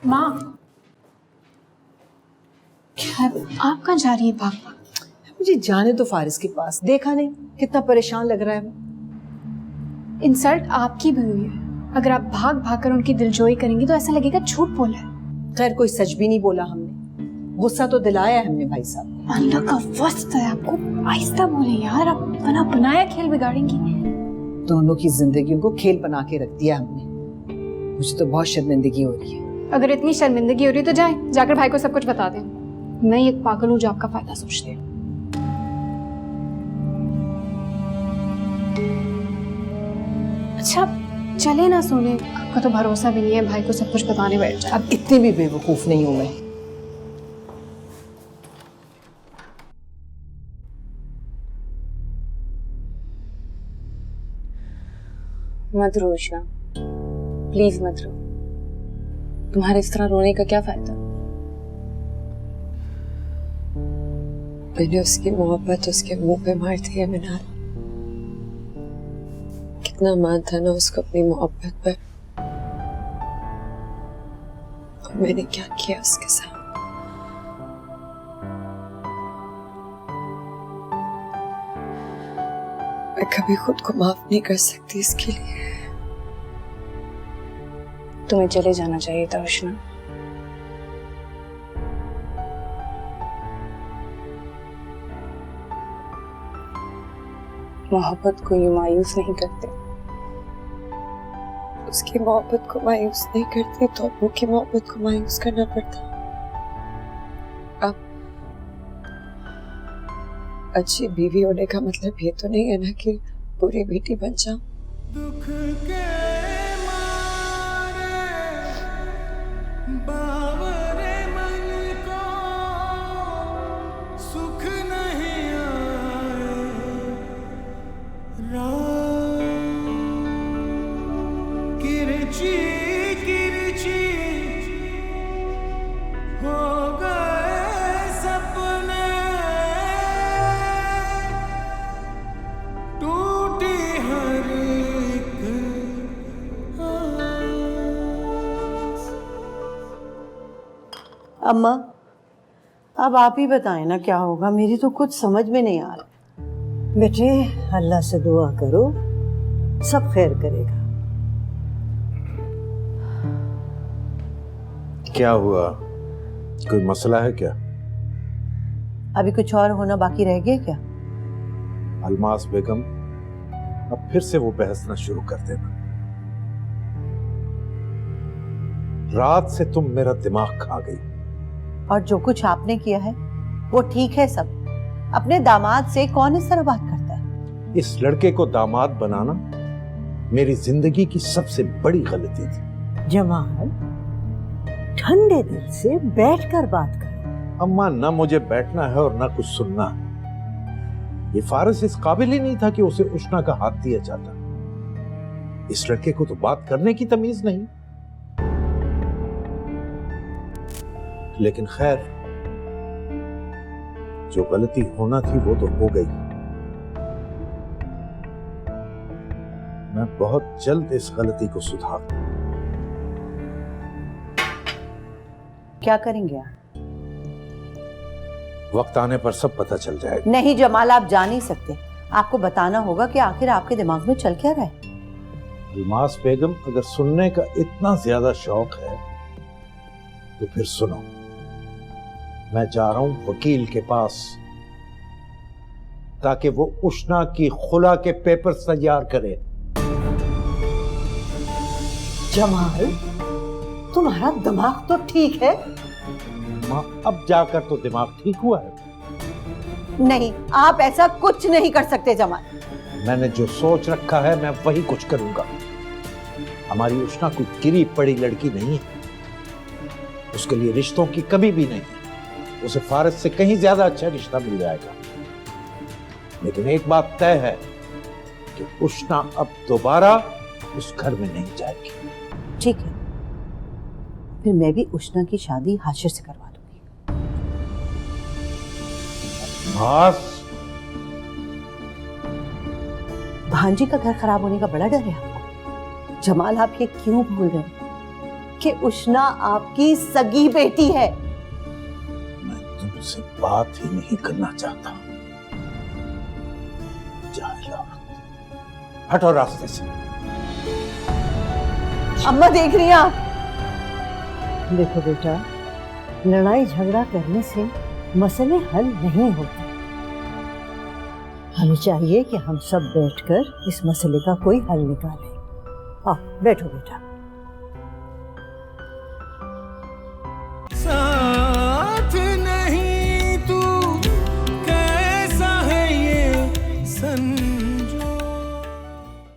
माँ, क्या आप कहाँ जा रही हैं भाग भाग? मुझे जाने तो फारिस के पास, देखा नहीं कितना परेशान लग रहा है वो। इंसल्ट आपकी भी हुई है। अगर आप भाग भाग कर उनकी दिलजोई करेंगी तो ऐसा लगेगा झूठ बोला है। खैर कोई सच भी नहीं बोला हमने, गुस्सा तो दिलाया है हमने भाई साहब। अल्लाह का वस्त है आपको, आहिस्ता बोले यार, आप बना बनाया खेल बिगाड़ेंगी। दोनों की जिंदगियों को खेल बना के रख दिया हमने। मुझे तो बहुत शर्मिंदगी हो रही है। अगर इतनी शर्मिंदगी हो रही है तो जाए, जाकर भाई को सब कुछ बता दें। मैं एक पागल हूँ जो आपका फायदा सोचती हूँ। अच्छा चले ना सोने, आपका तो भरोसा भी नहीं है भाई को सब कुछ बताने बैठ जाए। अब इतनी भी बेवकूफ नहीं हूं मैं। मत रो उष्णा, प्लीज मत रो। तुम्हारे इस तरह रोने का क्या फायदा? मैंने उसकी मोहब्बत उसके मुंह पे मार दी है मिनाल। कितना मान था ना उसको अपनी मोहब्बत पर, और मैंने क्या किया उसके साथ। मैं कभी खुद को माफ नहीं कर सकती इसके लिए। तुम्हें चले जाना चाहिए था उष्णा। मोहब्बत को यूं मायूस नहीं करते, उसकी मोहब्बत को मायूस नहीं करते तो अबू की मोहब्बत को मायूस करना पड़ता। अब अच्छी बीवी होने का मतलब ये तो नहीं है ना कि पूरी बेटी बन जाऊं। दुख के मारे बावरे मन को सुख नहीं आए, किरची किरची हो गए सपने, टूटी हर एक आस। अम्मा अब आप ही बताएं ना क्या होगा, मेरी तो कुछ समझ में नहीं आ रहा। बेटे अल्लाह से दुआ करो, सब खैर करेगा। क्या हुआ, कोई मसला है क्या? अभी कुछ और होना बाकी रह गया क्या? अलमास बेगम, अब फिर से वो बहसना शुरू कर देना। रात से तुम मेरा दिमाग खा गई। और जो कुछ आपने किया है वो ठीक है सब। अपने दामाद से कौन इस तरह बात करता है? इस लड़के को दामाद बनाना मेरी जिंदगी की सबसे बड़ी गलती थी। जमाल ठंडे दिल से बैठकर बात करो। अम्मा, ना मुझे बैठना है और ना कुछ सुनना है। ये फारिस इस काबिल ही नहीं था कि उसे उष्णा का हाथ दिया जाता। इस लड़के को तो बात करने की तमीज नहीं। लेकिन खैर, जो गलती होना थी वो तो हो गई। मैं बहुत जल्द इस गलती को सुधार। क्या करेंगे आप? वक्त आने पर सब पता चल जाएगा। नहीं जमाल, आप जा नहीं सकते। आपको बताना होगा कि आखिर आपके दिमाग में चल क्या रहा है। अलमास बेगम, अगर सुनने का इतना ज्यादा शौक है तो फिर सुनो। मैं जा रहा हूं वकील के पास ताकि वो उष्णा की खुला के पेपर तैयार करे। जमाल तुम्हारा दिमाग तो ठीक है। मां, अब जाकर तो दिमाग ठीक हुआ है। नहीं, आप ऐसा कुछ नहीं कर सकते जमाल। मैंने जो सोच रखा है मैं वही कुछ करूंगा। हमारी उष्णा कोई गिरी पड़ी लड़की नहीं है। उसके लिए रिश्तों की कमी भी नहीं है। उसे फारिस से कहीं ज्यादा अच्छा रिश्ता मिल जाएगा। लेकिन एक बात तय है कि उष्णा अब दोबारा उस घर में नहीं जाएगी। ठीक है, फिर मैं भी उष्णा की शादी हाशिर से करवा दूंगी। बस भांजी का घर खराब होने का बड़ा डर है आपको। जमाल आप ये क्यों भूल रहे हैं कि उष्णा आपकी सगी बेटी है। मैं तुमसे बात ही नहीं करना चाहता। जाहिल औरत, हटो रास्ते से। अम्मा देख रही हैं आप? देखो बेटा, लड़ाई झगड़ा करने से मसले हल नहीं होते। हमें चाहिए कि हम सब बैठकर इस मसले का कोई हल निकालें। आओ बैठो बेटा।